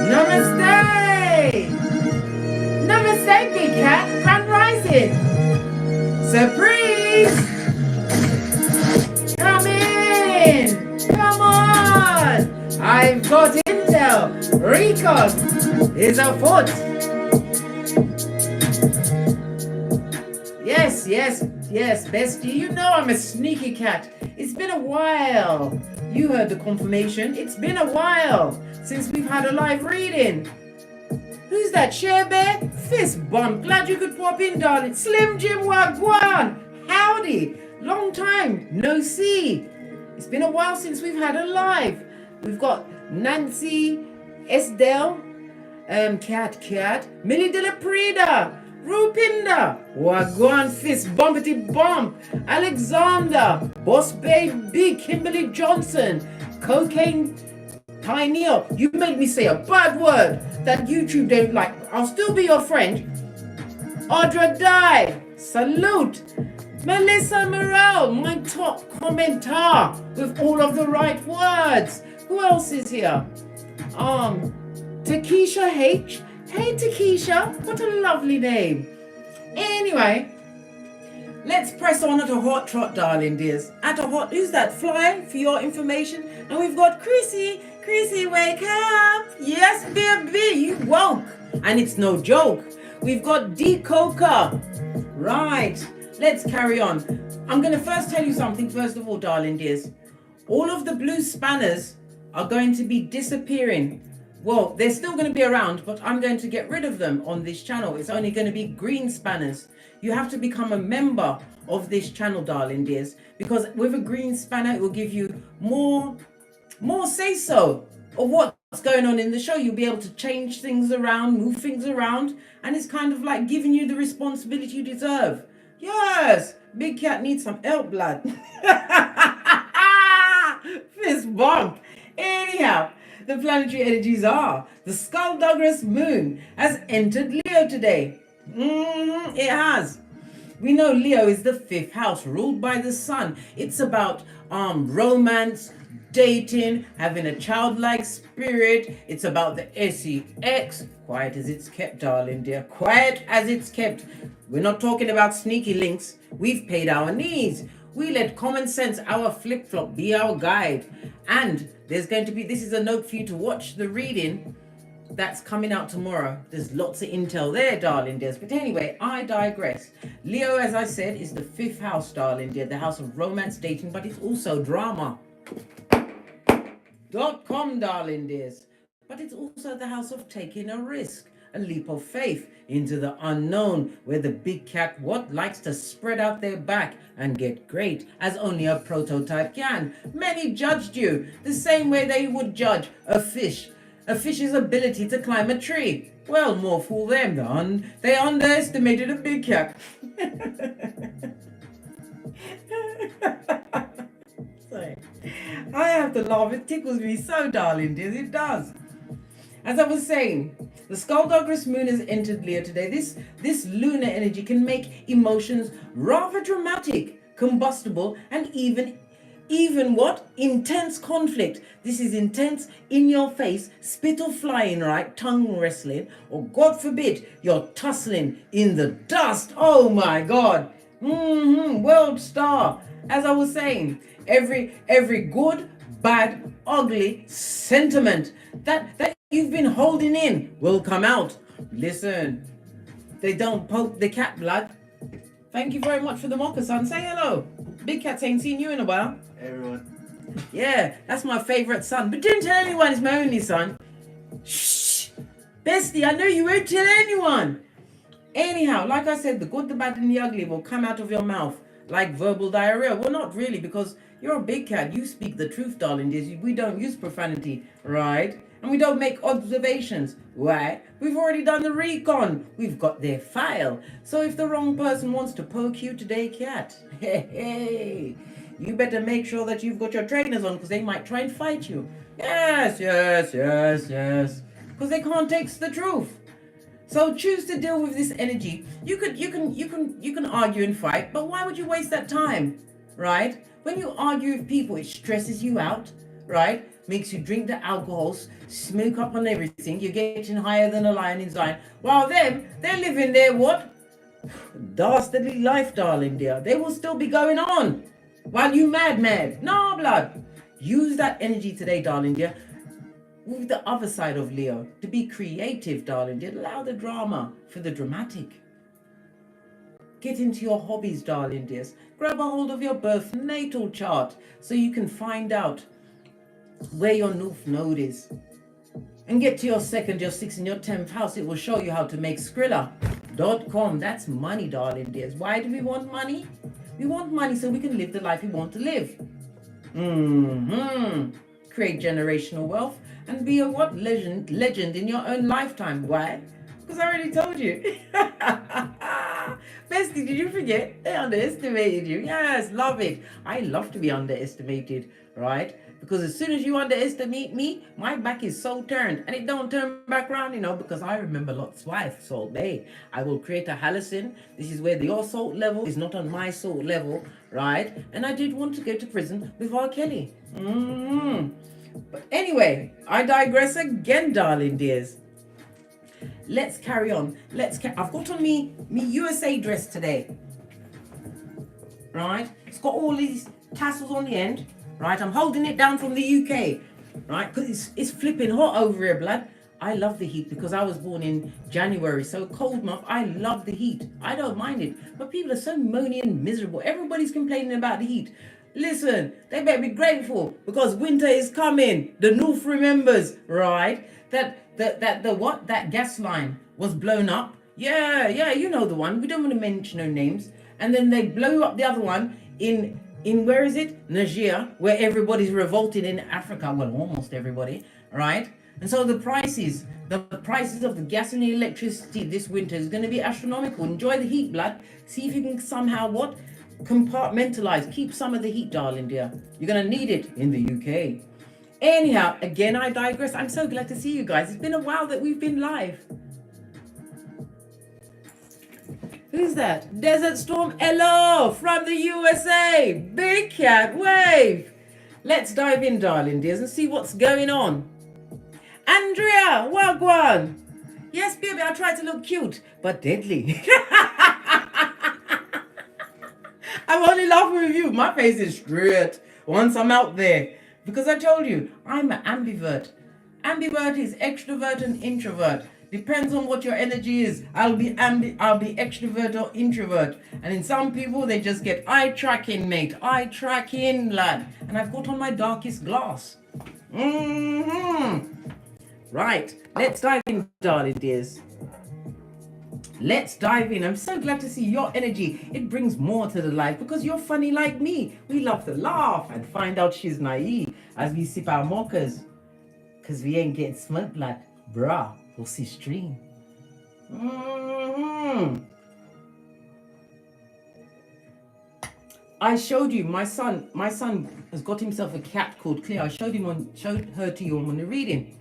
Namaste! Namaste, big cat. Grand rising. Surprise! Come in! Come on! I've got intel. Recon is afoot. Yes, Bestie. You know I'm a sneaky cat. It's been a while. You heard the confirmation. It's been a while since we've had a live reading. Who's that, Share Bear? Fist bump. Glad you could pop in, darling. Slim Jim Wagwan. Howdy. Long time. No see. It's been a while since we've had a live. We've got Nancy, Estelle, Cat, Millie de la Prida, Rupinda, Wagwan Fist Bumpity Bump, Alexander, Boss Baby, Kimberly Johnson, Cocaine Pioneer. You made me say a bad word that YouTube don't like. I'll still be your friend. Audra Dye, salute. Melissa Morel, my top commentar with all of the right words. Who else is here? Takesha H. Hey Takesha, what a lovely name. Anyway, let's press on at a hot trot, darling dears. At a hot, who's that? Fly for your information. And we've got Chrissy. Chrissy, wake up. Yes, baby, you woke. And it's no joke. We've got D Coca. Right, let's carry on. I'm going to first tell you something, first of all, darling dears. All of the blue spanners are going to be disappearing. Well, they're still going to be around, but I'm going to get rid of them on this channel. It's only going to be green spanners. You have to become a member of this channel, darling dears, because with a green spanner, it will give you more say-so of what's going on in the show. You'll be able to change things around, move things around, and it's kind of like giving you the responsibility you deserve. Yes, Big Cat needs some help, blood. Fist bump. Anyhow, the planetary energies are the Skullduggerous moon has entered Leo today. It has. We know Leo is the fifth house ruled by the sun. It's about romance, dating, having a childlike spirit. It's about the sex. Quiet as it's kept, darling dear. Quiet as it's kept. We're not talking about sneaky links. We've paid our knees. We let common sense, our flip-flop, be our guide. And there's going to be, this is a note for you to watch the reading that's coming out tomorrow. There's lots of intel there, darling dears. But anyway, I digress. Leo, as I said, is the fifth house, darling dear. The house of romance, dating, but it's also drama. .com, darling dears. But it's also the house of taking a risk. A leap of faith into the unknown, where the big cat likes to spread out their back and get great as only a prototype can. Many judged you the same way they would judge a fish's ability to climb a tree. Well, more fool them. They underestimated a big cat. Sorry. I have to laugh. It tickles me so, darling dears. It does. As I was saying, the Skullduggerous moon has entered Leo today. This lunar energy can make emotions rather dramatic, combustible, and even what? Intense conflict. This is intense, in your face, spittle flying, right? Tongue wrestling, or God forbid, you're tussling in the dust. Oh my God. World star. As I was saying, every good, bad, ugly sentiment that you've been holding in will come out. Listen, they don't poke the cat, blood. Thank you very much for the mocha, son. Say hello. Big Cats ain't seen you in a while. Hey everyone. Yeah, that's my favorite son. But don't tell anyone it's my only son. Shh. Bestie, I know you won't tell anyone. Anyhow, like I said, the good, the bad, and the ugly will come out of your mouth like verbal diarrhea. Well, not really, because you're a big cat. You speak the truth, darling. We don't use profanity, right? And we don't make observations. Why? We've already done the recon. We've got their file. So if the wrong person wants to poke you today, cat, hey, you better make sure that you've got your trainers on, because they might try and fight you. Yes. Because they can't take the truth. So choose to deal with this energy. You can argue and fight, but why would you waste that time, right? When you argue with people, it stresses you out, right? makes you drink the alcohols, smoke up on everything. You're getting higher than a lion in Zion. While them, they're living their what? Dastardly life, darling dear. They will still be going on. While you mad. No, blood. Use that energy today, darling dear. With the other side of Leo, to be creative, darling dear. Allow the drama for the dramatic. Get into your hobbies, darling dears. Grab a hold of your birth natal chart so you can find out where your North Node is. And get to your 2nd, your 6th, and your 10th house. It will show you how to make Skrilla.com. That's money, darling dears. Why do we want money? We want money so we can live the life we want to live. Create generational wealth and be a what? Legend in your own lifetime. Why? Because I already told you. Bestie, did you forget? They underestimated you. Yes, love it. I love to be underestimated, right? Because as soon as you underestimate me, my back is so turned. And it don't turn back around, you know, because I remember Lot's wife, Salt Bay. I will create a halcyon. This is where your salt level is not on my salt level, right? And I did want to go to prison with R. Kelly. But anyway, I digress again, darling dears. Let's carry on. I've got on me USA dress today, right? It's got all these tassels on the end, right? I'm holding it down from the UK, right? Because it's flipping hot over here, blood. I love the heat because I was born in January, so cold month. I love the heat. I don't mind it. But people are so moany and miserable. Everybody's complaining about the heat. Listen, they better be grateful because winter is coming. The North remembers, right? That gas line was blown up. Yeah, you know the one. We don't want to mention no names. And then they blow up the other one in where is it? Nigeria, where everybody's revolting in Africa. Well, almost everybody, right? And so the prices of the gas and the electricity this winter is going to be astronomical. Enjoy the heat, blood. See if you can somehow what? Compartmentalize. Keep some of the heat, darling dear. You're going to need it in the UK. Anyhow, again, I digress. I'm so glad to see you guys. It's been a while that we've been live. Who's that? Desert Storm, hello, from the USA. Big cat wave. Let's dive in, darling dears, and see what's going on. Andrea, wagwan. Yes, baby, I try to look cute, but deadly. I'm only laughing with you. My face is straight once I'm out there. Because I told you, I'm an ambivert. Ambivert is extrovert and introvert. Depends on what your energy is. I'll be extrovert or introvert. And in some people, they just get eye tracking, mate. Eye tracking, lad. And I've got on my darkest glass. Right, let's dive in, darling dears. Let's dive in. I'm so glad to see your energy. It brings more to the life because you're funny like me. We love to laugh and find out she's naive as we sip our mochas. Because we ain't getting smart, blood. Bruh, we'll see stream. I showed you, my son has got himself a cat called Cleo. I showed her to you on the reading.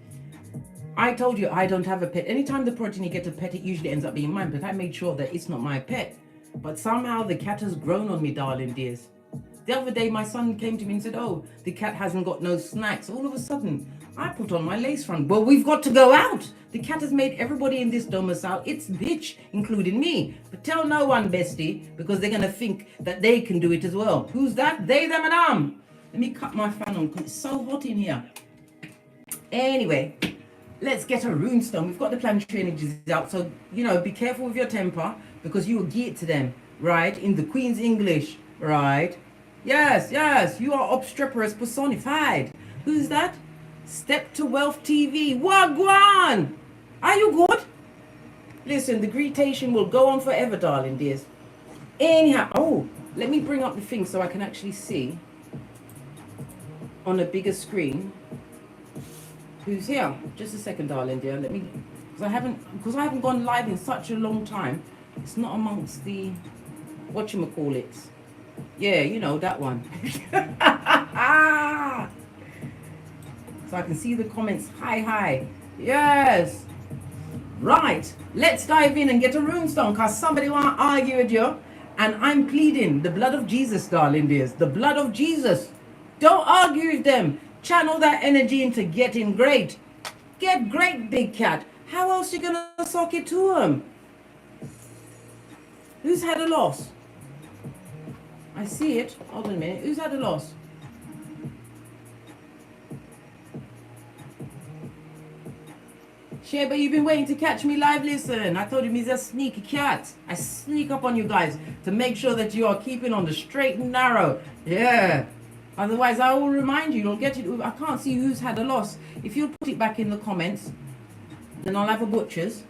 I told you I don't have a pet. Anytime the progeny get a pet, it usually ends up being mine, but I made sure that it's not my pet. But somehow the cat has grown on me, darling dears. The other day, my son came to me and said, oh, the cat hasn't got no snacks. All of a sudden, I put on my lace front. Well, we've got to go out. The cat has made everybody in this domicile its bitch, including me. But tell no one, bestie, because they're going to think that they can do it as well. Who's that? They, them, and Let me cut my fan on because it's so hot in here. Anyway. Let's get a runestone. We've got the planetary energies out. So, you know, be careful with your temper because you will get to them, right? In the Queen's English, right? Yes, you are obstreperous personified. Who's that? Step to Wealth TV. Wagwan! Are you good? Listen, the greetation will go on forever, darling dears. Anyhow, let me bring up the thing so I can actually see on a bigger screen. Who's here? Just a second, darling dear. Let me, because I haven't gone live in such a long time. It's not amongst the whatchamacallits. Yeah, you know that one. So I can see the comments. Hi. Yes. Right. Let's dive in and get a runestone because somebody want to argue with you. And I'm pleading the blood of Jesus, darling dears. The blood of Jesus. Don't argue with them. Channel that energy into getting great. Get great, big cat. How else you gonna sock it to them? Who's had a loss? I see it. Hold on a minute. Who's had a loss? Sheba, you've been waiting to catch me live. Listen, I told you he's a sneaky cat. I sneak up on you guys to make sure that you are keeping on the straight and narrow. Yeah. Otherwise, I will remind you. You'll get it. I can't see who's had a loss. If you'll put it back in the comments, then I'll have a butcher's.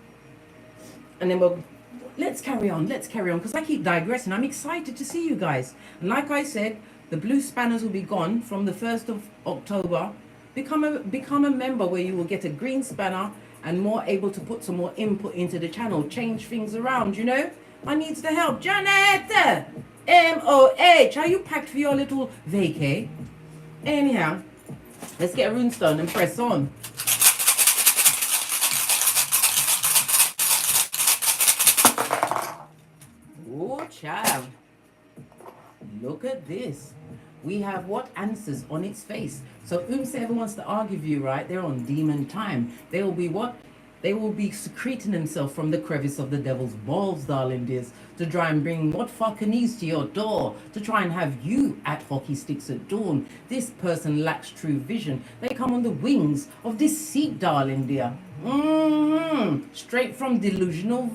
And then let's carry on. Let's carry on. Because I keep digressing. I'm excited to see you guys. And like I said, the blue spanners will be gone from the 1st of October. Become a member where you will get a green spanner and more able to put some more input into the channel. Change things around, you know. I needs the help. Janet! M-O-H. Are you packed for your little vacay? Anyhow, let's get a runestone and press on. Oh, child. Look at this. We have what answers on its face. So whomsoever wants to argue with you, right, they're on demon time. They will be what? They will be secreting themselves from the crevice of the devil's balls, darling dears, to try and bring what fucking is to your door, to try and have you at hockey sticks at dawn. This person lacks true vision. They come on the wings of deceit, darling dear. Straight from delusional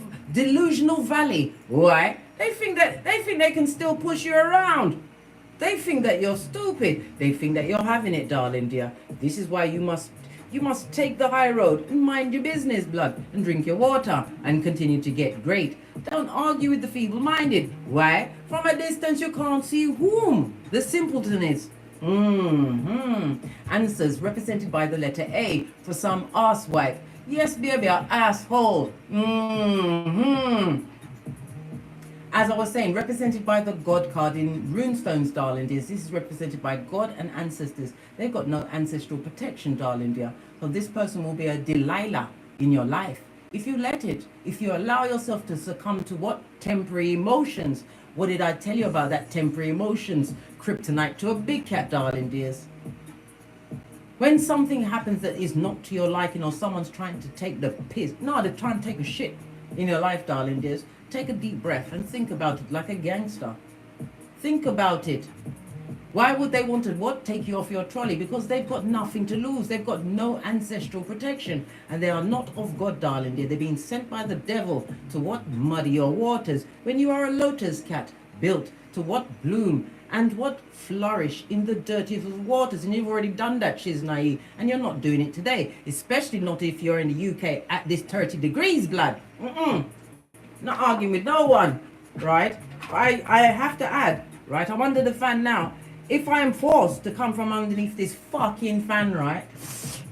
valley. Why? They think they can still push you around. They think that you're stupid. They think that you're having it, darling dear. This is why you must take the high road and mind your business, blood, and drink your water and continue to get great. Don't argue with the feeble-minded. Why? From a distance you can't see whom the simpleton is. Answers represented by the letter A for some asswipe. Yes, baby, an asshole. As I was saying, represented by the God card in Runestones, darling dears. This is represented by God and ancestors. They've got no ancestral protection, darling dear. So this person will be a Delilah in your life. If you let it, if you allow yourself to succumb to what? Temporary emotions. What did I tell you about that temporary emotions? Kryptonite to a big cat, darling dears. When something happens that is not to your liking, or someone's trying to take the piss, no, they're trying to take a shit in your life, darling dears. Take a deep breath and think about it like a gangster. Think about it. Why would they want to what? Take you off your trolley? Because they've got nothing to lose. They've got no ancestral protection. And they are not of God, darling dear. They're being sent by the devil to what? Muddy your waters. When you are a lotus cat, built to what? Bloom and what? Flourish in the dirtiest of waters. And you've already done that, Shiznai. And you're not doing it today. Especially not if you're in the UK at this 30 degrees, blood. Not arguing with no one, right? I have to add, right? I'm under the fan now. If I am forced to come from underneath this fucking fan, right,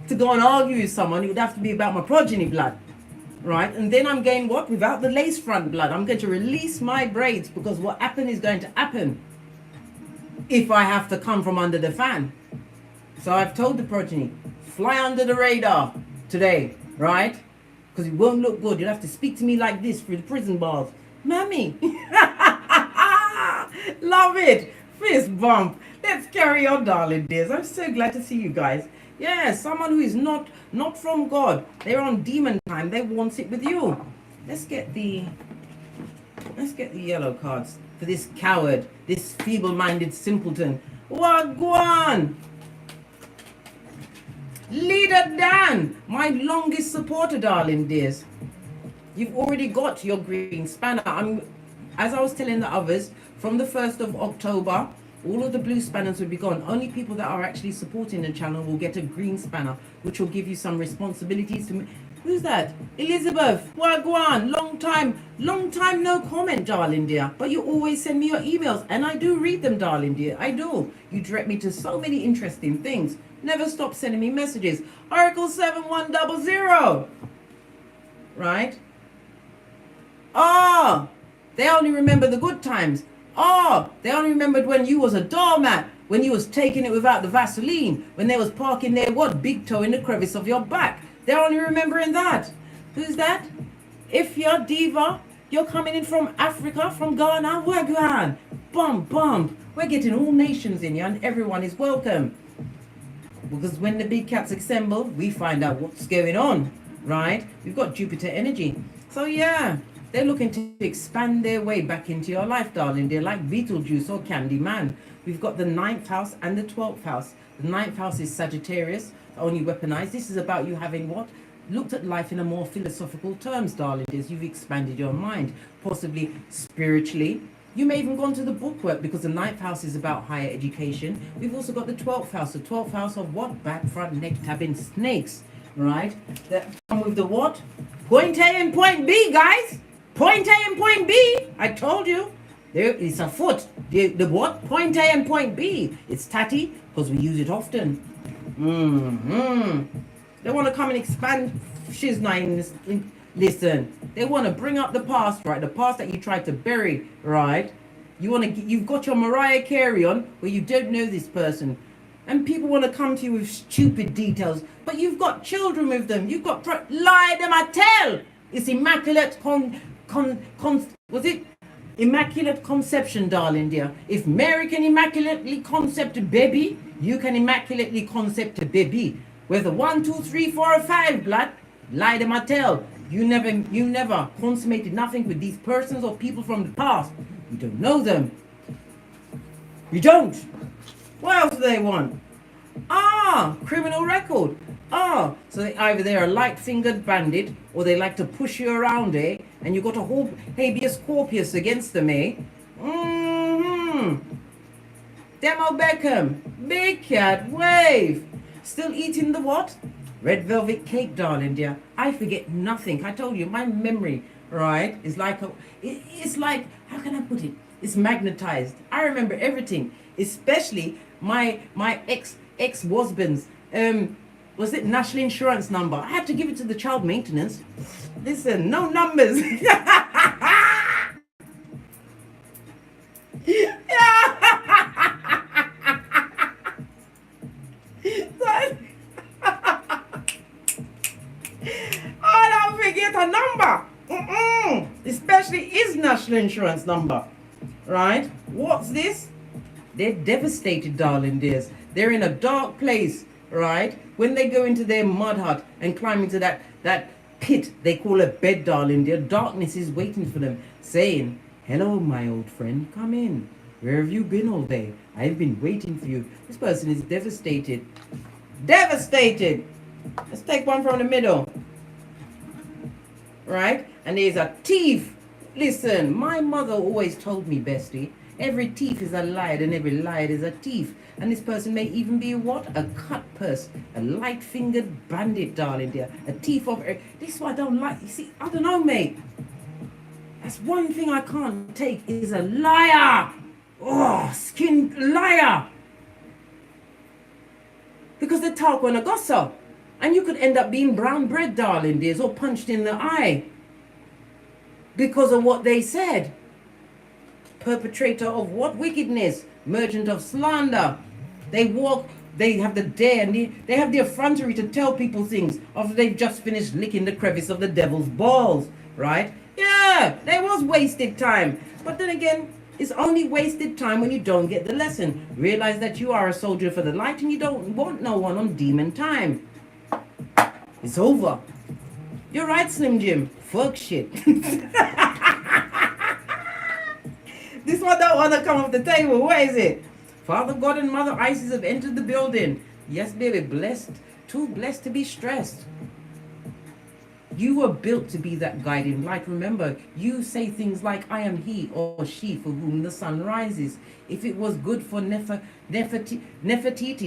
to go and argue with someone, it would have to be about my progeny, blood, right? And then I'm going what? Without the lace front, blood. I'm going to release my braids because what happened is going to happen if I have to come from under the fan. So I've told the progeny, fly under the radar today, right? Because it won't look good. You'll have to speak to me like this through the prison bars. Mammy. Love it. Fist bump. Let's carry on, darling dears. I'm so glad to see you guys. Yeah, someone who is not from God. They're on demon time. They want it with you. Let's get the yellow cards for this coward, this feeble-minded simpleton. Wagwan. Leader Dan, my longest supporter, darling dears. You've already got your green spanner. As I was telling the others, from the 1st of October, all of the blue spanners will be gone. Only people that are actually supporting the channel will get a green spanner, which will give you some responsibilities to me. Who's that? Elizabeth, Wagwan, long time no comment, darling dear. But you always send me your emails, and I do read them, darling dear. I do. You direct me to so many interesting things. Never stop sending me messages. Oracle 7100. Right? Oh, they only remember the good times. Oh, they only remembered when you was a doormat, when you was taking it without the Vaseline, when they was parking their what? Big toe in the crevice of your back. They're only remembering that. Who's that? If you're diva, you're coming in from Africa, from Ghana, Wagwan. Bump. We're getting all nations in here and everyone is welcome. Because when the big cats assemble, we find out what's going on, right? We've got Jupiter energy. So yeah, they're looking to expand their way back into your life, darling. They're like Beetlejuice or Candyman. We've got the 9th house and the 12th house. The 9th house is Sagittarius, only weaponized. This is about you having what? Looked at life in a more philosophical terms, darling. As you've expanded your mind, possibly spiritually. You may even gone to the bookwork because the 9th house is about higher education. We've also got the 12th house. The 12th house of what? Back, front, neck, tabbing snakes, right? That come with the what? Point A and point B, guys. Point A and point B. I told you. There is a foot. The what? Point A and point B. It's tatty because we use it often. They want to come and expand shiznine. Listen, they want to bring up the past, right? The past that you tried to bury, right? You've got your Mariah Carey on where you don't know this person. And people want to come to you with stupid details. But you've got children with them. You've got, lie them I tell. It's immaculate was it? Immaculate conception, darling dear. If Mary can immaculately concept a baby, you can immaculately concept a baby. Whether 1, 2, 3, 4, or 5, blood, lie them I tell. You never consummated nothing with these persons or people from the past. You don't know them. You don't. What else do they want? Criminal record. So either they're a light-fingered bandit or they like to push you around, eh? And you got a whole habeas corpus against them, eh? Demo Beckham, big cat, wave. Still eating the what? Red velvet cake, darling dear. I forget nothing. I told you, my memory, right, is like it's like, how can I put it? It's magnetized. I remember everything, especially my ex-husband's was it national insurance number? I had to give it to the child maintenance. Listen, no numbers. Don't forget a number. Especially his national insurance number. Right? What's this? They're devastated, darling dears. They're in a dark place, right? When they go into their mud hut and climb into that pit they call a bed, darling dear, darkness is waiting for them, saying, hello, my old friend, come in. Where have you been all day? I've been waiting for you. This person is devastated. Devastated. Let's take one from the middle. Right? And there's a thief. Listen, my mother always told me, Bestie, every thief is a liar and every liar is a thief. And this person may even be what? A cut purse, a light-fingered bandit, darling dear. A thief of... This is what I don't like. You see, I don't know, mate. That's one thing I can't take is a liar. Oh, skin liar. Because they talk when I gossip. And you could end up being brown bread, darling dears, or punched in the eye. Because of what they said. Perpetrator of what? Wickedness. Merchant of slander. They walk, they have the dare and they have the effrontery to tell people things after they've just finished licking the crevice of the devil's balls, right? Yeah, there was wasted time. But then again, it's only wasted time when you don't get the lesson. Realize that you are a soldier for the light and you don't want no one on demon time. It's over. You're right, Slim Jim. Fuck shit. This one don't want to come off the table. Where is it? Father God and Mother Isis have entered the building. Yes, baby. Blessed. Too blessed to be stressed. You were built to be that guiding light. Remember, you say things like, I am he or she for whom the sun rises. If it was good for Nefertiti,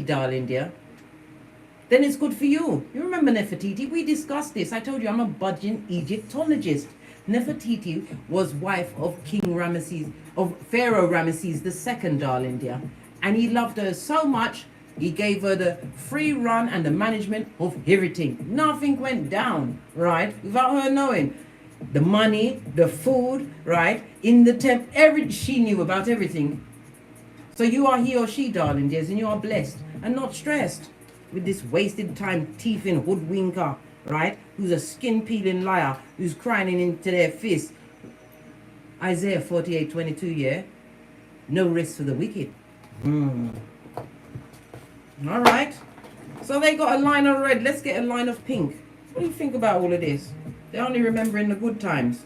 darling dear, then it's good for you. You remember Nefertiti? We discussed this. I told you I'm a budding Egyptologist. Nefertiti was wife of Pharaoh Ramesses II, darling dear. And he loved her so much, he gave her the free run and the management of everything. Nothing went down, right? Without her knowing. The money, the food, right? In the she knew about everything. So you are he or she, darling dears, and you are blessed and not stressed with this wasted time thieving hoodwinker, right? Who's a skin-peeling liar, who's crying into their fist. Isaiah 48:22, yeah? No rest for the wicked. All right. So they got a line of red. Let's get a line of pink. What do you think about all of this? They're only remembering the good times.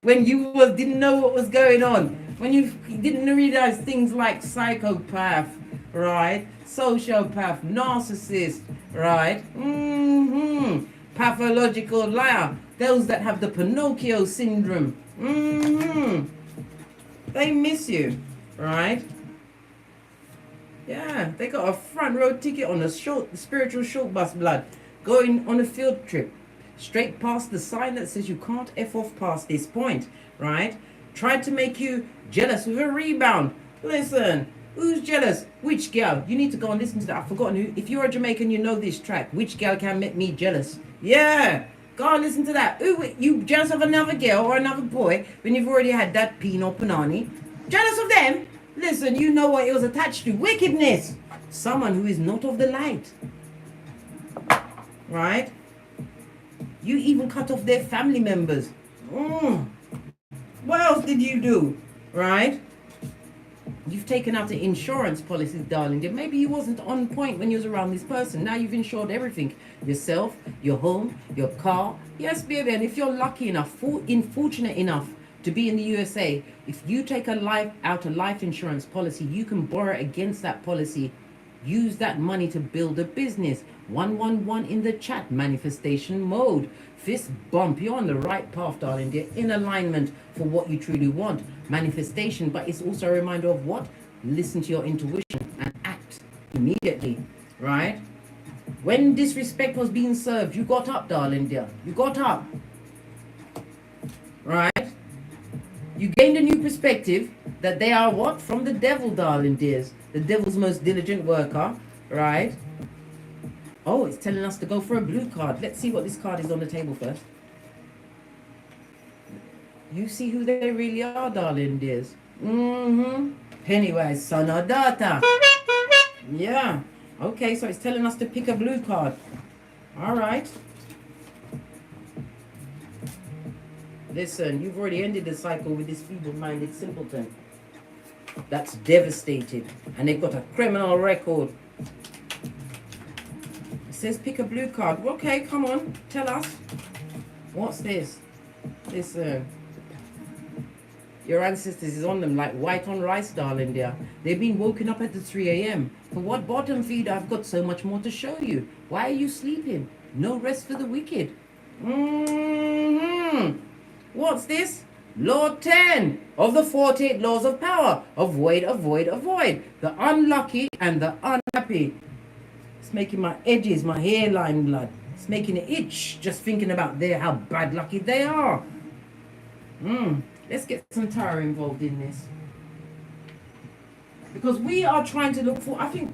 When you didn't know what was going on. When you didn't realize things like psychopath, right? Sociopath, narcissist, right? Pathological liar. Those that have the Pinocchio syndrome. They miss you, right? Yeah, they got a front row ticket on a spiritual short bus, blood, going on a field trip, straight past the sign that says you can't F off past this point, right? Tried to make you jealous with a rebound. Listen, who's jealous? Which gal? You need to go and listen to that. I've forgotten who. If you're a Jamaican, you know this track. Which gal can make me jealous? Yeah, go and listen to that. Ooh, you jealous of another girl or another boy when you've already had that Pinot Panani? Jealous of them? Listen, you know what it was attached to. Wickedness. Someone who is not of the light. Right? You even cut off their family members. What else did you do? Right? You've taken out the insurance policies, darling. Maybe you wasn't on point when you was around this person. Now you've insured everything. Yourself, your home, your car. Yes, baby. And if you're lucky enough, fortunate enough to be in the USA, if you take a life insurance policy, you can borrow against that policy. Use that money to build a business. 111 in the chat, manifestation mode. Fist bump, you're on the right path, darling. They're in alignment for what you truly want. Manifestation, but it's also a reminder of what? Listen to your intuition and act immediately, right? When disrespect was being served, you got up, darling dear. You got up, right? You gained a new perspective that they are what? From the devil, darling dears. The devil's most diligent worker, right? Oh, it's telling us to go for a blue card. Let's see what this card is on the table first. You see who they really are, darling dears. Pennywise, son or daughter. Yeah. Okay, so it's telling us to pick a blue card. All right. Listen, you've already ended the cycle with this feeble-minded simpleton. That's devastated. And they've got a criminal record. It says pick a blue card. Okay, come on. Tell us. What's this? Listen. Your ancestors is on them like white on rice, darling dear. They've been woken up at the 3 a.m. For what bottom feed? I've got so much more to show you. Why are you sleeping? No rest for the wicked. What's this? Law 10 of the 48 laws of power. Avoid, avoid, avoid. The unlucky and the unhappy. It's making my edges, my hairline blood. It's making it itch just thinking about how bad lucky they are. Let's get some tarot involved in this. Because we are trying to look for, I think,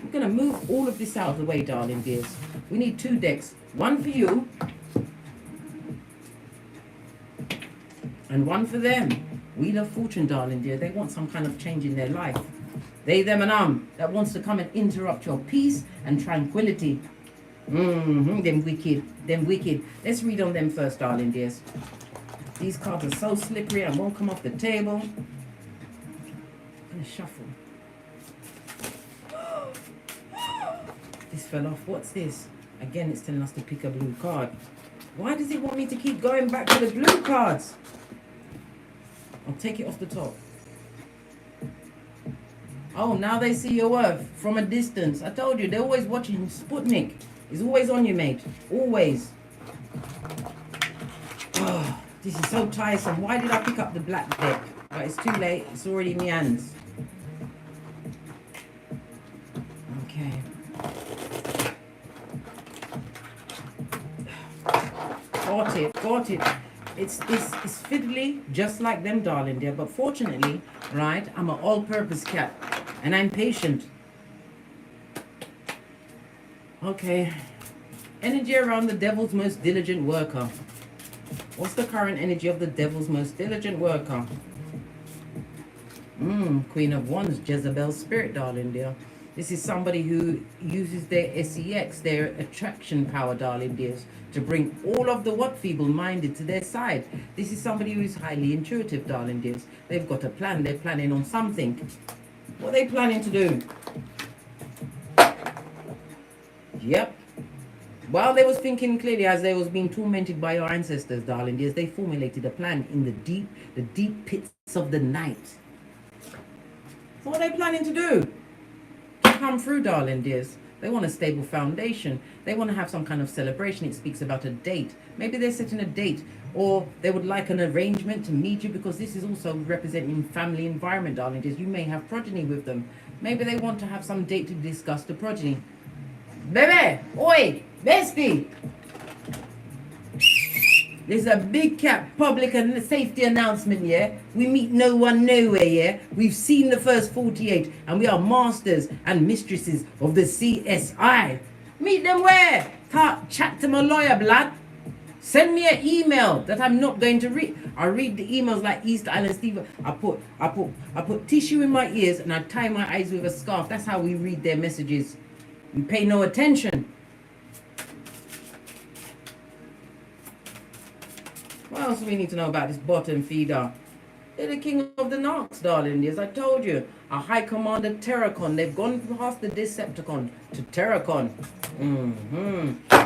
I'm going to move all of this out of the way, darling dears. We need 2 decks. One for you. And one for them. Wheel of Fortune, darling dear. They want some kind of change in their life. They, them, and that wants to come and interrupt your peace and tranquility. Them wicked. Them wicked. Let's read on them first, darling dears. These cards are so slippery and won't come off the table. I'm going to shuffle. This fell off. What's this? Again, it's telling us to pick a blue card. Why does it want me to keep going back to the blue cards? I'll take it off the top. Oh, now they see your worth from a distance. I told you, they're always watching. Sputnik is always on you, mate. Always. Oh, this is so tiresome. Why did I pick up the black deck? But it's too late. It's already in my hands. Okay. Got it. It's fiddly, just like them, darling dear. But fortunately, right, I'm an all-purpose cat. And I'm patient. Okay. Energy around the devil's most diligent worker. What's the current energy of the devil's most diligent worker? Queen of Wands, Jezebel's spirit, darling dear. This is somebody who uses their SEX, their attraction power, darling dears, to bring all of the feeble-minded to their side. This is somebody who is highly intuitive, darling dears. They've got a plan. They're planning on something. What are they planning to do? Yep. While they was thinking clearly as they was being tormented by your ancestors, darling dears, they formulated a plan in the deep pits of the night. So what are they planning to do? To come through, darling dears. They want a stable foundation. They want to have some kind of celebration. It speaks about a date. Maybe they're setting a date, or they would like an arrangement to meet you, because this is also representing family environment, darling dears. You may have progeny with them. Maybe they want to have some date to discuss the progeny. Baby, oi, bestie. There's a big cap public and safety announcement, yeah? We meet no one nowhere, yeah? We've seen the first 48, and we are masters and mistresses of the CSI. Meet them where? Chat to my lawyer, blood. Send me an email that I'm not going to read. I read the emails like East Island Steve. I put tissue in my ears and I tie my eyes with a scarf. That's how we read their messages. We pay no attention. What else do we need to know about this bottom feeder? They're the king of the Narcs, darling. As I told you, a high commander Terracon. They've gone past the Decepticon to Terracon.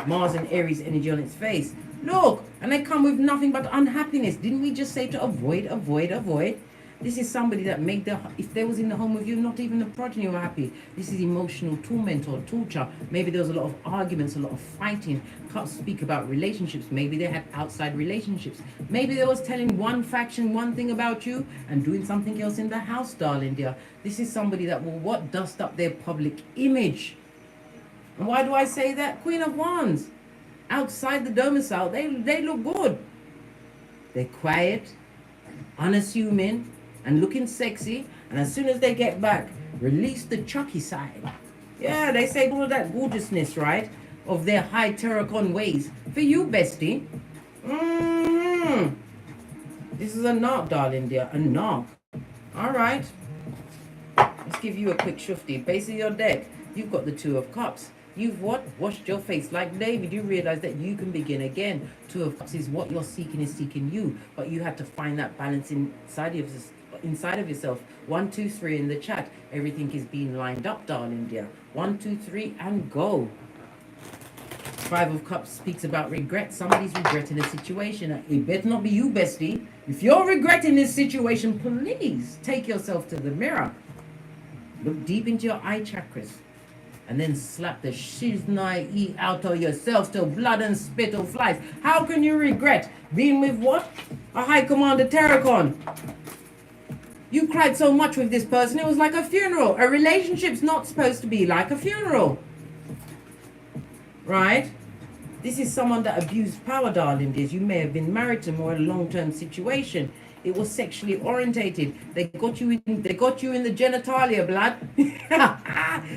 Mars and Aries energy on its face. Look, and they come with nothing but unhappiness. Didn't we just say to avoid, avoid, avoid? This is somebody that made if they was in the home with you, not even the progeny were happy. This is emotional torment or torture. Maybe there was a lot of arguments, a lot of fighting. Can't speak about relationships. Maybe they had outside relationships. Maybe they was telling one faction one thing about you and doing something else in the house, darling dear. This is somebody that will dust up their public image. And why do I say that? Queen of Wands. Outside the domicile, they look good. They're quiet, unassuming, and looking sexy, and as soon as they get back, release the Chucky side. Yeah, they say all of that gorgeousness, right, of their high Terracon ways. For you, bestie. This is a knock, darling dear, a knock. All right. Let's give you a quick shufti. Base of your deck, you've got the Two of Cups. You've washed your face like David. You realize that you can begin again. Two of Cups is what you're seeking is seeking you, but you have to find that balance inside of yourself. 1, 2, 3 in the chat. Everything is being lined up, darling dear. 1, 2, 3 and go. 5 of Cups speaks about regret. Somebody's regretting a situation. It better not be you, bestie. If you're regretting this situation, please take yourself to the mirror. Look deep into your eye chakras. And then slap the shiznai out of yourself till blood and spittle flies. How can you regret being with what? A high commander Terracon. You cried so much with this person, it was like a funeral. A relationship's not supposed to be like a funeral. Right? This is someone that abused power, darling dears. You may have been married to them or in a long-term situation. It was sexually orientated. They got you in the genitalia, blood.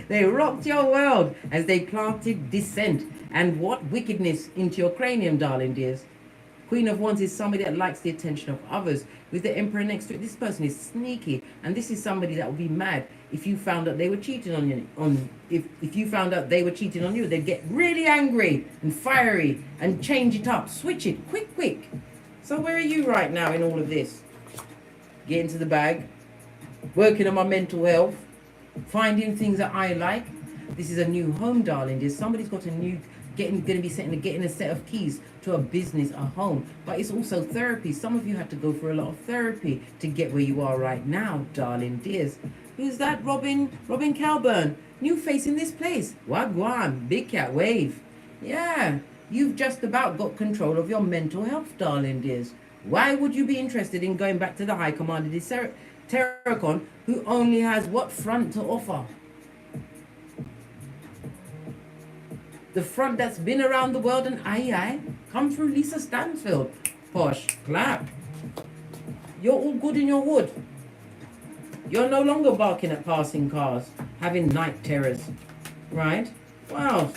They rocked your world as they planted dissent and what wickedness into your cranium, darling dears. Queen of Wands is somebody that likes the attention of others. With the Emperor next to it, this person is sneaky, and this is somebody that would be mad if you found out they were cheating on you. If you found out they were cheating on you, they'd get really angry and fiery and change it up, switch it, quick. So where are you right now in all of this? Get into the bag, working on my mental health, finding things that I like. This is a new home, darling. There's somebody's got a new, getting a set of keys to a business, a home. But it's also therapy. Some of you had to go for a lot of therapy to get where you are right now, darling dears. Who's that? Robin Calburn. New face in this place. Wagwan, big cat wave. Yeah. You've just about got control of your mental health, darling dears. Why would you be interested in going back to the High Commander Terracon, who only has what front to offer? The front that's been around the world and come through Lisa Stansfield. Posh, clap. You're all good in your wood. You're no longer barking at passing cars, having night terrors, right? Wow.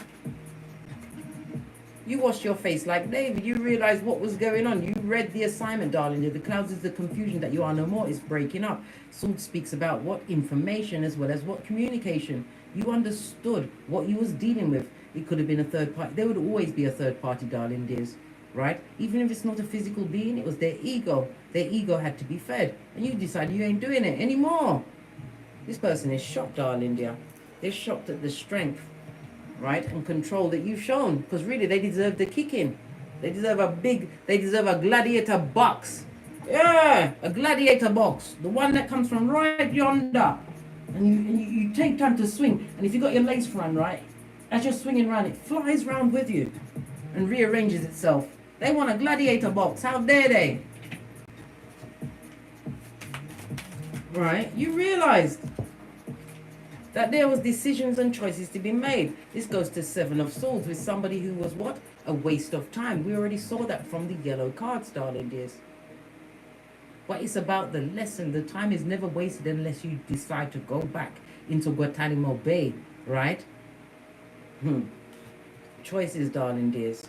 You washed your face like David. You realized what was going on. You read the assignment, darling. The clouds is the confusion that you are no more. It's breaking up. Sword speaks about what information as well as what communication. You understood what you was dealing with. It could have been a third party. There would always be a third party, darling dears, right? Even if it's not a physical being, it was their ego. Their ego had to be fed. And you decided you ain't doing it anymore. This person is shocked, darling dear. They're shocked at the strength right, and control that you've shown. Because really, they deserve the kicking. They deserve a gladiator box. Yeah, a gladiator box. The one that comes from right yonder. And you take time to swing. And if you got your lace front right, as you're swinging around, it flies round with you and rearranges itself. They want a gladiator box. How dare they? Right? You realized that there was decisions and choices to be made. This goes to Seven of Swords with somebody who was what? A waste of time. We already saw that from the yellow cards, darling dears. But it's about the lesson. The time is never wasted unless you decide to go back into Guantanamo Bay, right? Choices, darling dears.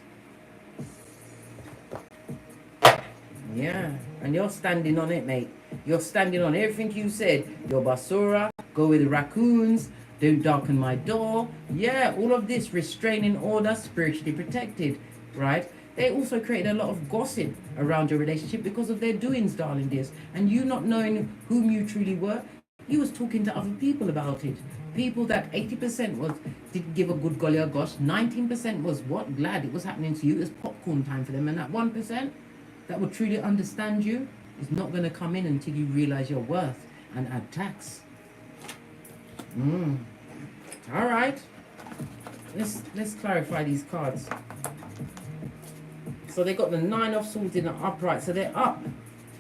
Yeah, and you're standing on it, mate. You're standing on everything you said. Your basura, go with the raccoons, don't darken my door. Yeah, all of this, restraining order, spiritually protected, right? They also created a lot of gossip around your relationship because of their doings, darling dears. And you not knowing whom you truly were, you was talking to other people about it. People that 80% was didn't give a good golly or gosh. 19% was what? Glad it was happening to you. It was popcorn time for them. And that 1% that would truly understand you is not going to come in until you realize your worth and add tax. All right. Let's clarify these cards. So they got the Nine of Swords in the upright. So they're up.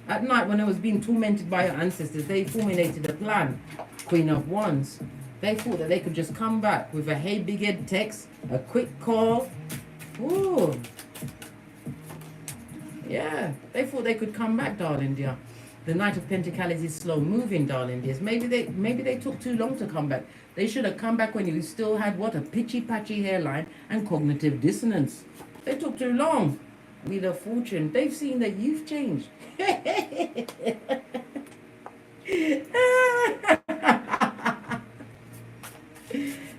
At night when I was being tormented by your ancestors, they formulated a plan. Queen of Wands. They thought that they could just come back with a hey big head text, a quick call. Ooh. Yeah, they thought they could come back, darling dear. The Knight of Pentacles is slow moving, darling dears. Maybe they took too long to come back. They should have come back when you still had what? A pitchy patchy hairline and cognitive dissonance. They took too long. Wheel of Fortune. They've seen that you've changed.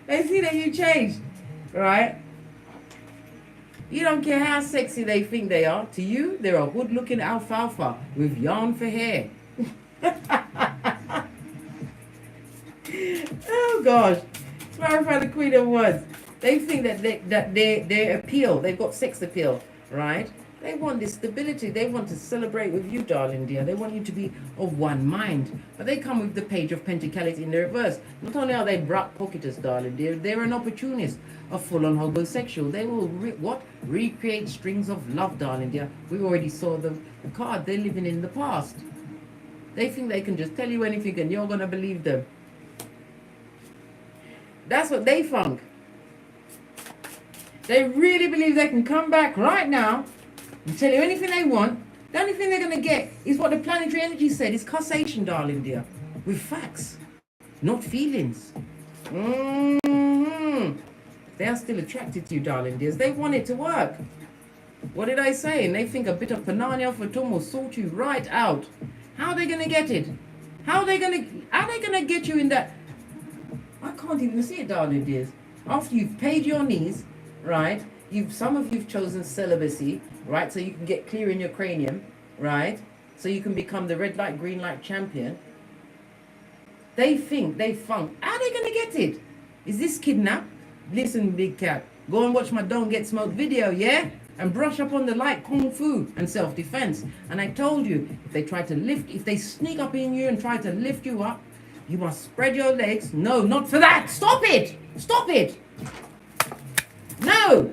They see that you changed, right? You don't care how sexy they think they are. To you, they're a hood-looking alfalfa with yarn for hair. Oh gosh. Clarify the Queen of Wands. They think that their appeal, they've got sex appeal, right? They want this stability. They want to celebrate with you, darling dear. They want you to be of one mind. But they come with the Page of Pentacles in the reverse. Not only are they brat pocketers, darling dear, they're an opportunist, a full-on homosexual. They will, recreate strings of love, darling dear. We already saw the card. They're living in the past. They think they can just tell you anything and you're going to believe them. That's what they think. They really believe they can come back right now and tell you anything they want. The only thing they're going to get is what the planetary energy said. It's causation, darling dear. With facts, not feelings. They are still attracted to you, darling dears. They want it to work. What did I say? And they think a bit of panania for tum will sort you right out. How are they going to get it? How are they going to get you in that? I can't even see it, darling dears. After you've paid your knees, right? Some of you've chosen celibacy, right? So you can get clear in your cranium, right? So you can become the red light, green light champion. They think, they funk. How are they going to get it? Is this kidnap? Listen, big cat. Go and watch my Don't Get Smoked video, yeah? And brush up on the light kung fu and self-defense. And I told you, if they sneak up in you and try to lift you up, you must spread your legs. No, not for that. Stop it. Stop it. No.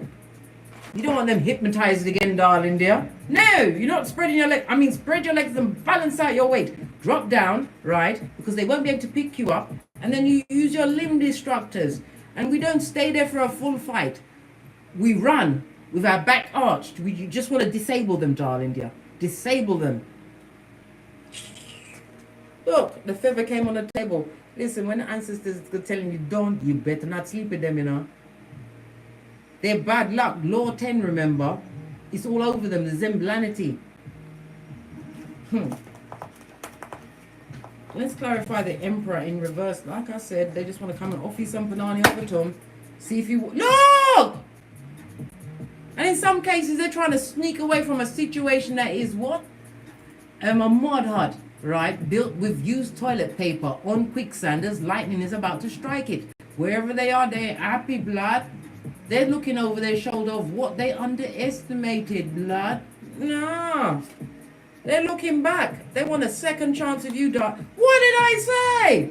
You don't want them hypnotized again, darling dear. No, you're not spreading your legs. I mean, spread your legs and balance out your weight. Drop down, right? Because they won't be able to pick you up. And then you use your limb destructors. And we don't stay there for a full fight. We run with our back arched. We just want to disable them, darling dear. Disable them. Look, the feather came on the table. Listen, when the ancestors are telling you don't, you better not sleep with them, you know. They're bad luck. Law 10, remember? It's all over them, the Zemblanity. Let's clarify the Emperor in reverse. Like I said, they just want to come and offer you some banana off the tongue. See if you... Look! And in some cases, they're trying to sneak away from a situation that is what? A mud hut, right? Built with used toilet paper on quicksand as lightning is about to strike it. Wherever they are, they're happy, blood. They're looking over their shoulder of what they underestimated, blood. No. They're looking back. They want a second chance with you, darling. What did I say?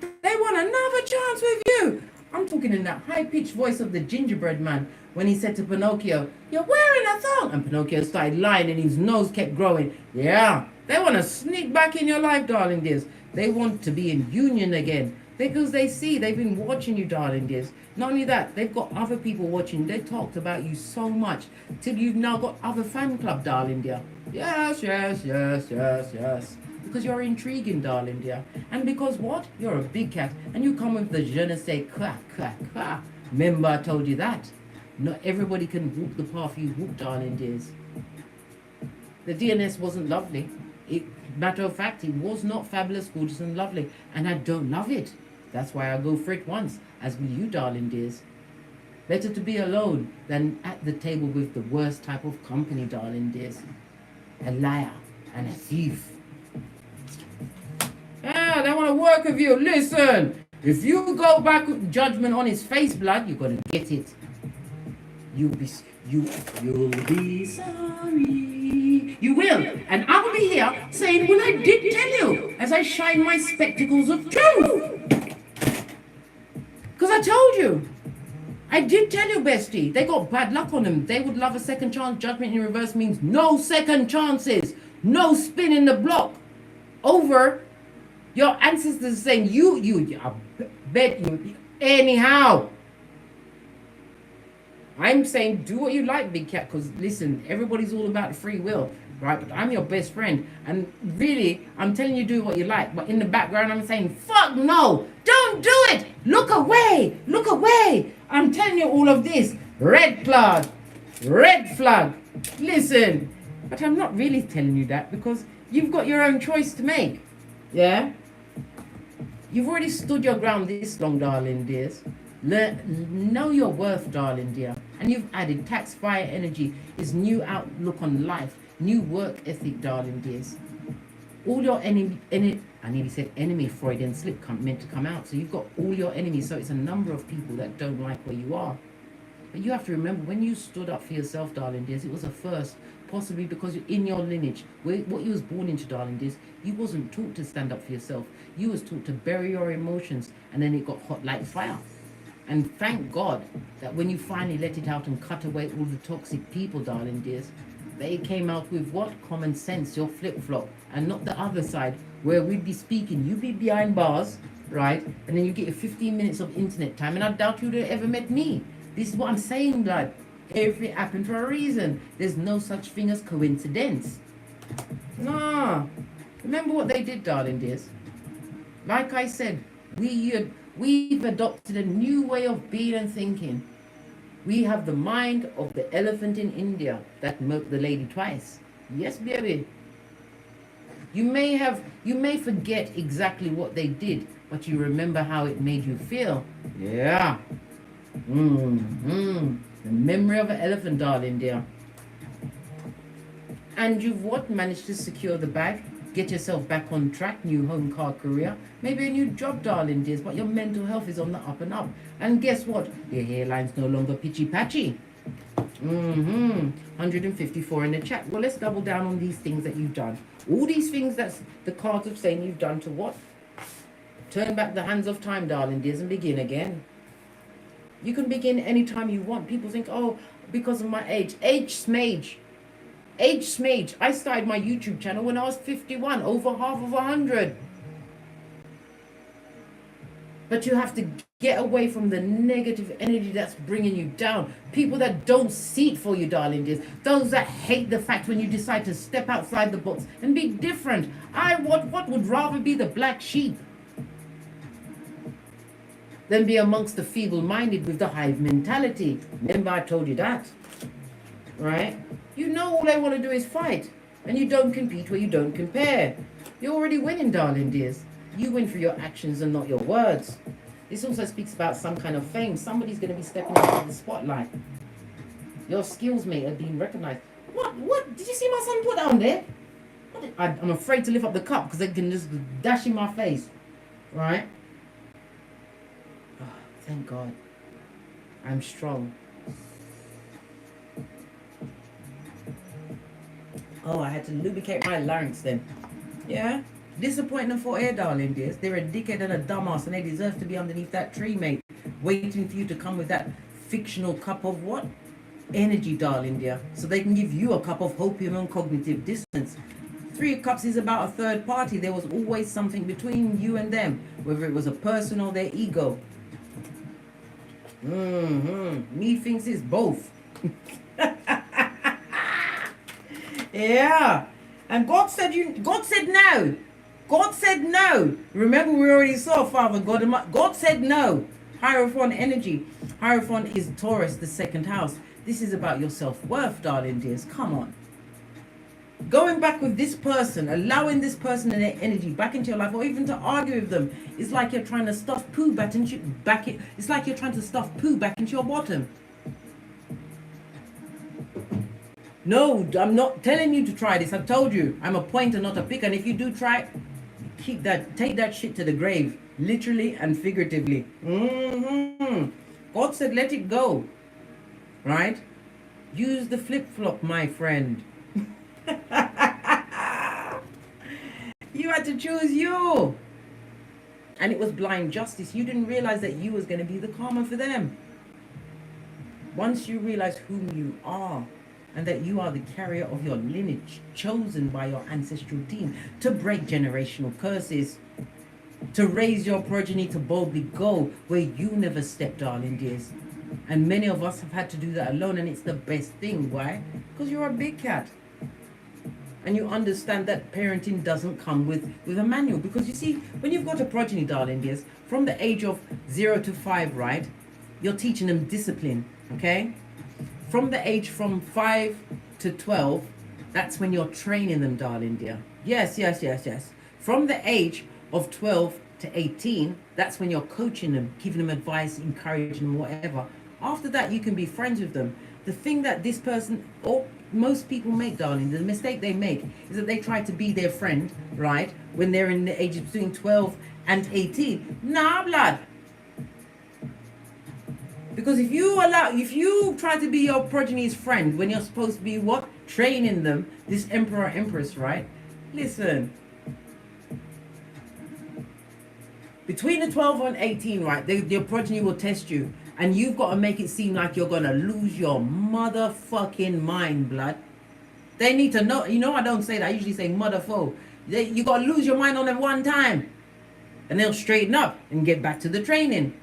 They want another chance with you. I'm talking in that high-pitched voice of the gingerbread man when he said to Pinocchio, "You're wearing a thong." And Pinocchio started lying and his nose kept growing. Yeah, they want to sneak back in your life, darling dears. They want to be in union again because they see they've been watching you, darling dears. Not only that, they've got other people watching. They talked about you so much till you've now got other fan club, darling dear. Yes, yes, yes, yes, yes. Because you're intriguing, darling dear. And because what? You're a big cat. And you come with the je ne sais quoi, quoi, quoi. Remember I told you that. Not everybody can walk the path you walk, darling dears. The DNS wasn't lovely. Matter of fact, it was not fabulous, gorgeous and lovely. And I don't love it. That's why I go for it once, as will you, darling dears. Better to be alone than at the table with the worst type of company, darling dears. A liar and a thief. Yeah, they want to work with you. Listen, if you go back with judgment on his face, blood, you're gonna get it. You'll be sorry. You will, and I will be here saying, "Well, I did tell you," as I shine my spectacles of truth. Because I told you. I did tell you, bestie. They got bad luck on them. They would love a second chance. Judgment in reverse means no second chances. No spin in the block. Over your ancestors saying, I bet you. Anyhow. I'm saying do what you like, big cat, because listen, everybody's all about free will, right? But I'm your best friend, and really, I'm telling you do what you like, but in the background, I'm saying, fuck no, don't do it, look away, look away. I'm telling you all of this, red flag, listen, but I'm not really telling you that because you've got your own choice to make, yeah? You've already stood your ground this long, darling dears. Know your worth, darling dear. And you've added tax fire energy is new outlook on life, new work ethic, darling dears. All your I nearly said enemy, Freudian slip meant to come out. So you've got all your enemies. So it's a number of people that don't like where you are. But you have to remember, when you stood up for yourself, darling dears, it was a first, possibly because you're in your lineage. What you was born into, darling dears, you wasn't taught to stand up for yourself. You was taught to bury your emotions, and then it got hot like fire. And thank God that when you finally let it out and cut away all the toxic people, darling dears, they came out with what? Common sense, your flip-flop, and not the other side, where we'd be speaking, you'd be behind bars, right? And then you get your 15 minutes of internet time, and I doubt you'd have ever met me. This is what I'm saying, blood. Everything happened for a reason. There's no such thing as coincidence. No. Remember what they did, darling dears. Like I said, we've adopted a new way of being and thinking. We have the mind of the elephant in India that milked the lady twice. Yes, baby. You may forget exactly what they did, but you remember how it made you feel. Yeah. The memory of an elephant, darling dear. And you've what? Managed to secure the bag? Get yourself back on track, new home car career, maybe a new job, darling dears, but your mental health is on the up and up. And guess what? Your hairline's no longer pitchy-patchy. 154 in the chat. Well, let's double down on these things that you've done. All these things that's the cards of saying you've done to what? Turn back the hands of time, darling dears, and begin again. You can begin anytime you want. People think, oh, because of my age. Age smage. I started my YouTube channel when I was 51, over half of 100. But you have to get away from the negative energy that's bringing you down. People that don't see it for you, darling dears. Those that hate the fact when you decide to step outside the box and be different. What would rather be the black sheep than be amongst the feeble-minded with the hive mentality. Remember I told you that, right? You know all they want to do is fight, and you don't compete where you don't compare. You're already winning, darling dears. You win for your actions and not your words. This also speaks about some kind of fame. Somebody's going to be stepping into the spotlight. Your skills, mate, are being recognized. What? Did you see my son put down there? I'm afraid to lift up the cup because they can just dash in my face, right? Oh, thank God. I'm strong. Oh, I had to lubricate my larynx then. Yeah? Disappointing for air, darling dears. They're a dickhead and a dumbass, and they deserve to be underneath that tree, mate. Waiting for you to come with that fictional cup of what? Energy, darling dear. So they can give you a cup of hopium and cognitive dissonance. 3 of Cups is about a third party. There was always something between you and them, whether it was a person or their ego. Me thinks it's both. Yeah. And God said no. God said no. Remember, we already saw Father God. God said no. Hierophant energy. Hierophant is Taurus, the 2nd house. This is about your self-worth, darling dears. Come on. Going back with this person, allowing this person and their energy back into your life, or even to argue with them, is like you're trying to stuff poo back into it's like you're trying to stuff poo back into your bottom. No, I'm not telling you to try this. I've told you, I'm a pointer, not a picker. And if you do try it, take that shit to the grave, literally and figuratively. God said, let it go. Right? Use the flip-flop, my friend. You had to choose you. And it was blind justice. You didn't realize that you was going to be the karma for them. Once you realize who you are, and that you are the carrier of your lineage, chosen by your ancestral team to break generational curses, to raise your progeny to boldly go where you never stepped, darling dears. And many of us have had to do that alone, and it's the best thing. Why? Because you're a big cat. And you understand that parenting doesn't come with a manual. Because you see, when you've got a progeny, darling dears, from the age of 0 to 5, right, you're teaching them discipline, okay? From the age from 5 to 12, that's when you're training them, darling dear. Yes. From the age of 12 to 18, that's when you're coaching them, giving them advice, encouraging them, whatever. After that, you can be friends with them. The thing that this person, or most people make, darling, the mistake they make is that they try to be their friend, right, when they're in the age between 12 and 18. Nah, blood. Because if you try to be your progeny's friend when you're supposed to be what? Training them, this emperor, empress, right? Listen. Between the 12 and 18, right, your progeny will test you. And you've got to make it seem like you're going to lose your motherfucking mind, blood. They need to know. You know, I don't say that. I usually say motherfucker. You got to lose your mind on them one time. And they'll straighten up and get back to the training.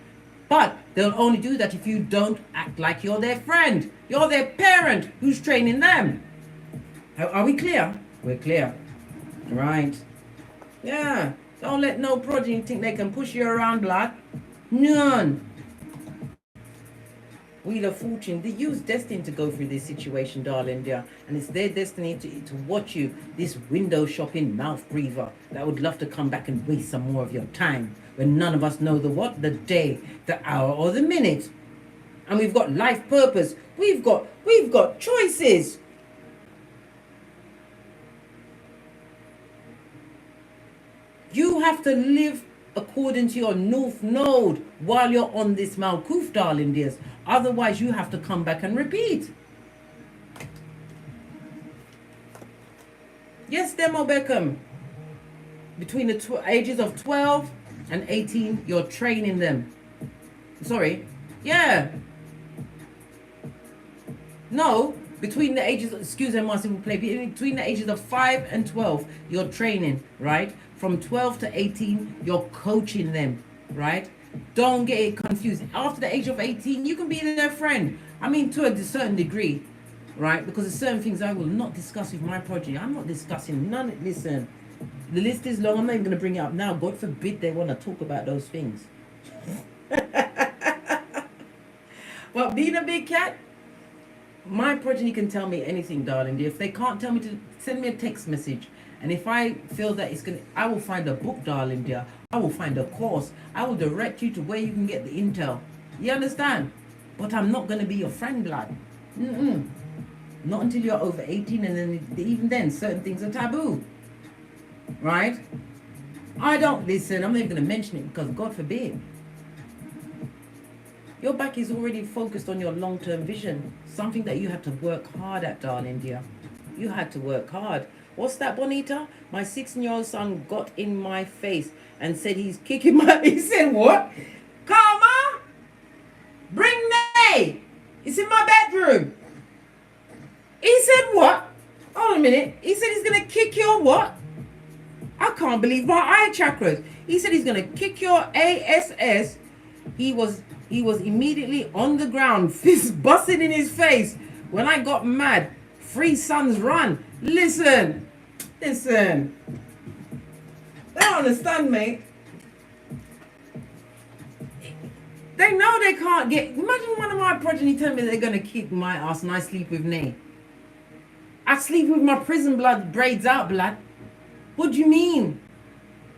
But they'll only do that if you don't act like you're their friend. You're their parent who's training them. Are we clear? We're clear. Right. Yeah. Don't let no progeny think they can push you around, blood. None. Wheel of Fortune, they use destined to go through this situation, darling dear. And it's their destiny to watch you, this window shopping mouth breather that would love to come back and waste some more of your time when none of us know the what, the day, the hour, or the minute. And we've got life purpose. We've got choices. You have to live according to your North Node while you're on this Malkuth, darling dears. Otherwise, you have to come back and repeat. Yes, Demo Beckham. Between the ages of 12 and 18, you're training them. Sorry. Yeah. No. Between the ages, excuse me, between the ages of 5 and 12, you're training, right? From 12 to 18, you're coaching them, right? Don't get it confused. After the age of 18, you can be their friend. I mean, to a certain degree, right? Because there's certain things I will not discuss with my progeny. I'm not discussing none. Listen, the list is long. I'm not even going to bring it up now. God forbid they want to talk about those things. Well, being a big cat, my progeny can tell me anything, darling. If they can't tell me, to send me a text message. And if I feel that it's going to, I will find a book, darling dear. I will find a course. I will direct you to where you can get the intel. You understand? But I'm not going to be your friend, blood. Not until you're over 18, and then even then, certain things are taboo. Right? I don't listen. I'm not even going to mention it because God forbid. Your back is already focused on your long-term vision. Something that you had to work hard at, darling dear. You had to work hard. What's that, Bonita? My 16-year-old son got in my face and said he's kicking my... He said, what? Karma? Bring Nay. It's in my bedroom. He said what? Hold on a minute. He said he's going to kick your what? I can't believe my eye chakras. He said he's going to kick your ASS. He was immediately on the ground, fist busting in his face. When I got mad, 3 sons run. Listen. They don't understand, mate. They know they can't get... Imagine one of my progeny tell me they're going to kick my ass and I sleep with Nay. I sleep with my prison blood braids out, blood. What do you mean?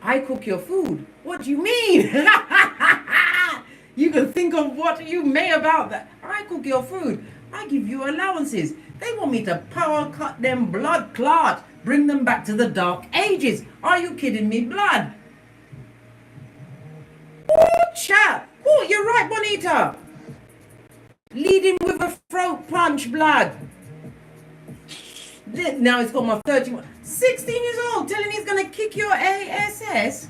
I cook your food. What do you mean? You can think of what you may about that. I cook your food. I give you allowances. They want me to power cut them blood clot. Bring them back to the dark ages. Are you kidding me, blood? Oh, chat. Oh, you're right, Bonita. Leading with a throat punch, blood. Now it's got my 31, 16 years old, telling he's going to kick your ASS.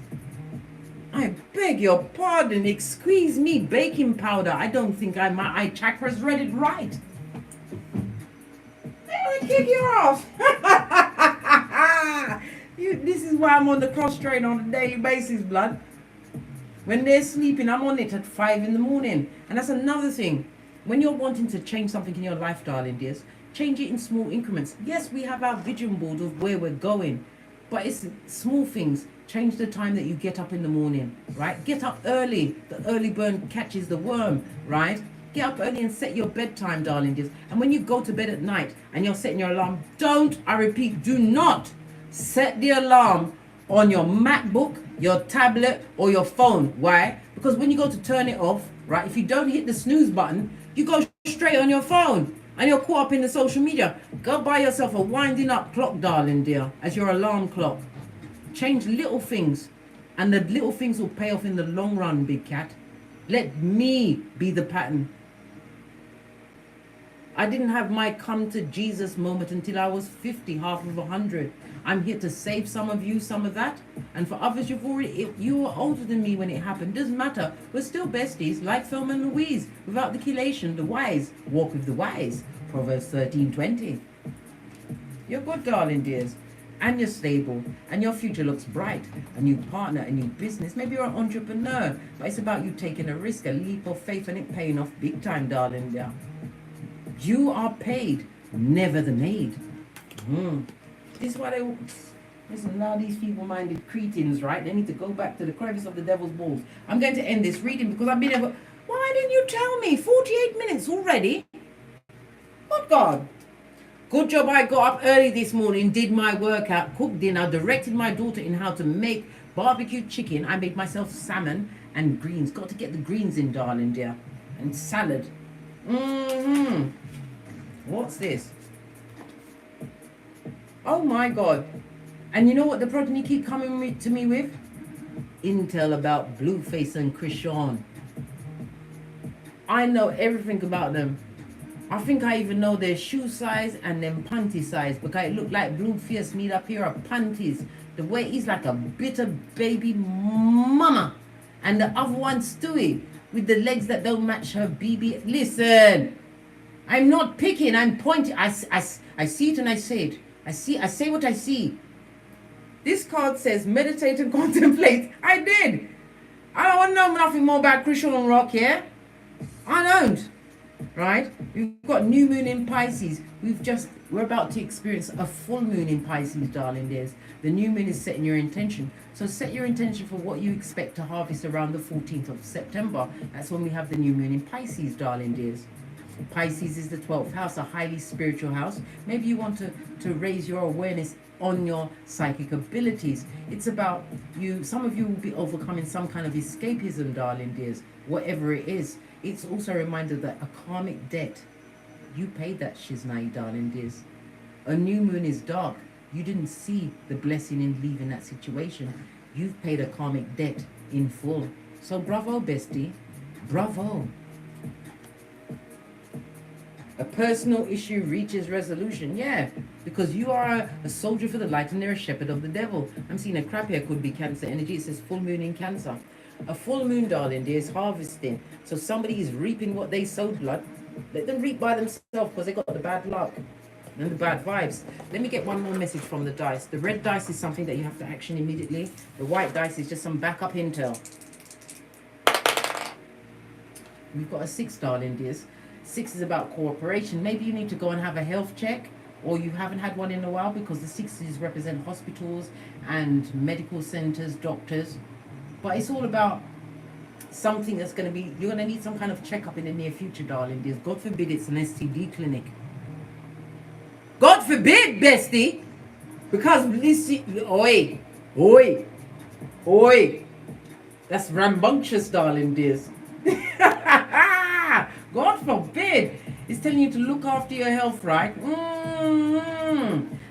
I beg your pardon, excuse me, baking powder. I don't think my eye chakras read it right. They're going to kick your ass. This is why I'm on the cross train on a daily basis, blood. When they're sleeping, I'm on it at 5 in the morning. And that's another thing. When you're wanting to change something in your life, darling dears, change it in small increments. Yes, we have our vision board of where we're going, but it's small things. Change the time that you get up in the morning, right? Get up early. The early bird catches the worm, right? Get up early and set your bedtime, darling dears. And when you go to bed at night and you're setting your alarm, I repeat, do not set the alarm on your MacBook, your tablet, or your phone. Why? Because when you go to turn it off, right, if you don't hit the snooze button, you go straight on your phone. And you're caught up in the social media. Go buy yourself a winding up clock, darling dear, as your alarm clock. Change little things, and the little things will pay off in the long run, big cat. Let me be the pattern. I didn't have my come to Jesus moment until I was 50, half of 100. I'm here to save some of you some of that. And for others, you were older than me when it happened. Doesn't matter. We're still besties, like Thelma and Louise. Without the chelation, the wise walk with the wise. Proverbs 13:20. You're good, darling dears. And you're stable. And your future looks bright. A new partner, a new business. Maybe you're an entrepreneur. But it's about you taking a risk, a leap of faith, and it paying off big time, darling dear. You are paid, never the maid. This is why listen, now these feeble-minded cretins, right? They need to go back to the crevice of the devil's balls. I'm going to end this reading because I've been able... Why didn't you tell me? 48 minutes already? Good God. Good job I got up early this morning, did my workout, cooked dinner, directed my daughter in how to make barbecue chicken. I made myself salmon and greens. Got to get the greens in, darling dear. And salad. What's this? Oh my God. And you know what the progeny keep coming to me with? Intel about Blueface and Krishan. I know everything about them. I think I even know their shoe size and them panty size, because it look like Blueface need a pair of panties. The way he's like a bitter baby mama. And the other one, Stewie, with the legs that don't match her BB. Listen, I'm not picking, I'm pointing. I see it and I say it. I say what I see. This card says meditate and contemplate. I did. I don't want to know nothing more about Krishan Rock, yeah? I don't. Right? We've got new moon in Pisces. We're about to experience a full moon in Pisces, darling dears. The new moon is setting your intention. So set your intention for what you expect to harvest around the 14th of September. That's when we have the new moon in Pisces, darling dears. Pisces is the 12th house, a highly spiritual house. Maybe you want to raise your awareness on your psychic abilities. It's about you. Some of you will be overcoming some kind of escapism, darling dears, whatever it is. It's also a reminder that a karmic debt, you paid that, Shiznai, darling dears. A new moon is dark. You didn't see the blessing in leaving that situation. You've paid a karmic debt in full. So bravo, bestie. Bravo. A personal issue reaches resolution. Yeah, because you are a soldier for the light and they're a shepherd of the devil. I'm seeing a crab here, could be Cancer energy. It says full moon in Cancer. A full moon, darling dear, is harvesting. So somebody is reaping what they sowed, blood. Let them reap by themselves because they got the bad luck and the bad vibes. Let me get one more message from the dice. The red dice is something that you have to action immediately. The white dice is just some backup intel. We've got a 6, darling dears. 6 is about cooperation. Maybe you need to go and have a health check, or you haven't had one in a while, because the 6s represent hospitals and medical centers, doctors. But it's all about something that's going to be, you're going to need some kind of checkup in the near future, darling dears. God forbid it's an STD clinic. God forbid, bestie. Because listen, oi, that's rambunctious, darling dears. God forbid. It's telling you to look after your health, right?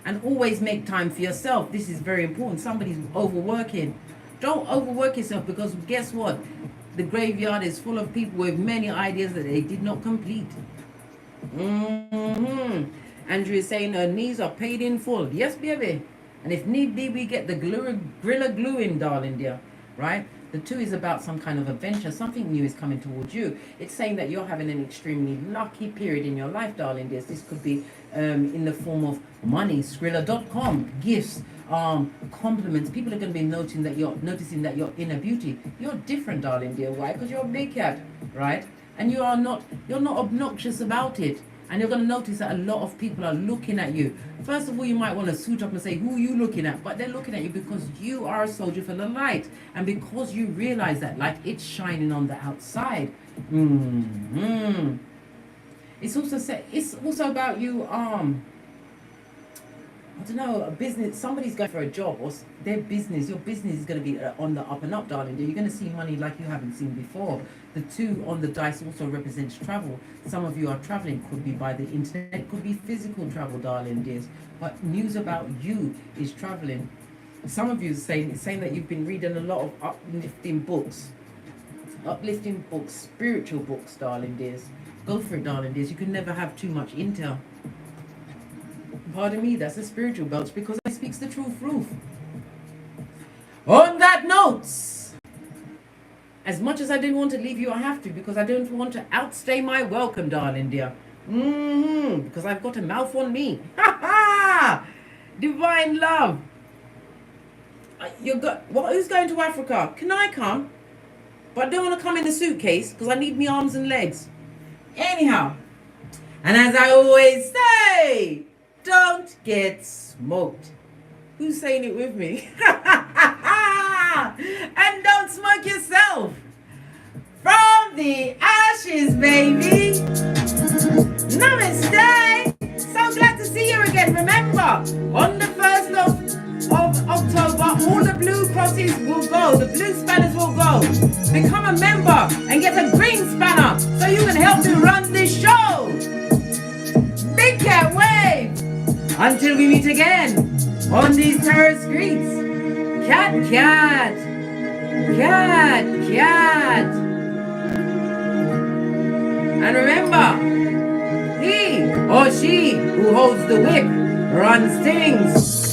And always make time for yourself. This is very important. Somebody's overworking. Don't overwork yourself, because guess what? The graveyard is full of people with many ideas that they did not complete. Andrew is saying her knees are paid in full. Yes, baby. And if need be, we get the Gorilla Glue in, darling dear. Right? The 2 is about some kind of adventure. Something new is coming towards you. It's saying that you're having an extremely lucky period in your life, darling dears. This could be in the form of money, Skrilla.com, gifts, compliments. People are going to be noticing that you're inner beauty. You're different, darling dear. Why? Because you're a big cat, right? And you're not obnoxious about it. And you're going to notice that a lot of people are looking at you. First of all, you might want to suit up and say, who are you looking at? But they're looking at you because you are a soldier for the light. And because you realize that light, it's shining on the outside. It's also about you, I don't know, a business, somebody's going for a job, or your business is going to be on the up and up, darling. You're going to see money like you haven't seen before. The 2 on the dice also represents travel. Some of you are traveling, could be by the internet, could be physical travel, darling dears. But news about you is traveling. Some of you are saying that you've been reading a lot of uplifting books, spiritual books, darling dears. Go for it, darling dears. You can never have too much intel. Pardon me, that's a spiritual belch, because I speaks the truth. On that note, as much as I didn't want to leave you, I have to, because I don't want to outstay my welcome, darling dear. Because I've got a mouth on me. Divine love. Who's going to Africa? Can I come? But I don't want to come in a suitcase, because I need my arms and legs. Anyhow, and as I always say, don't get smoked. Who's saying it with me? And don't smoke yourself. From the ashes, baby. Namaste. So glad to see you again. Remember, on the 1st of October, all the blue crosses will go. The blue spanners will go. Become a member and get a green spanner so you can help me run this show. Big cat wave. Until we meet again on these terror streets. Cat. And remember, he or she who holds the whip runs things.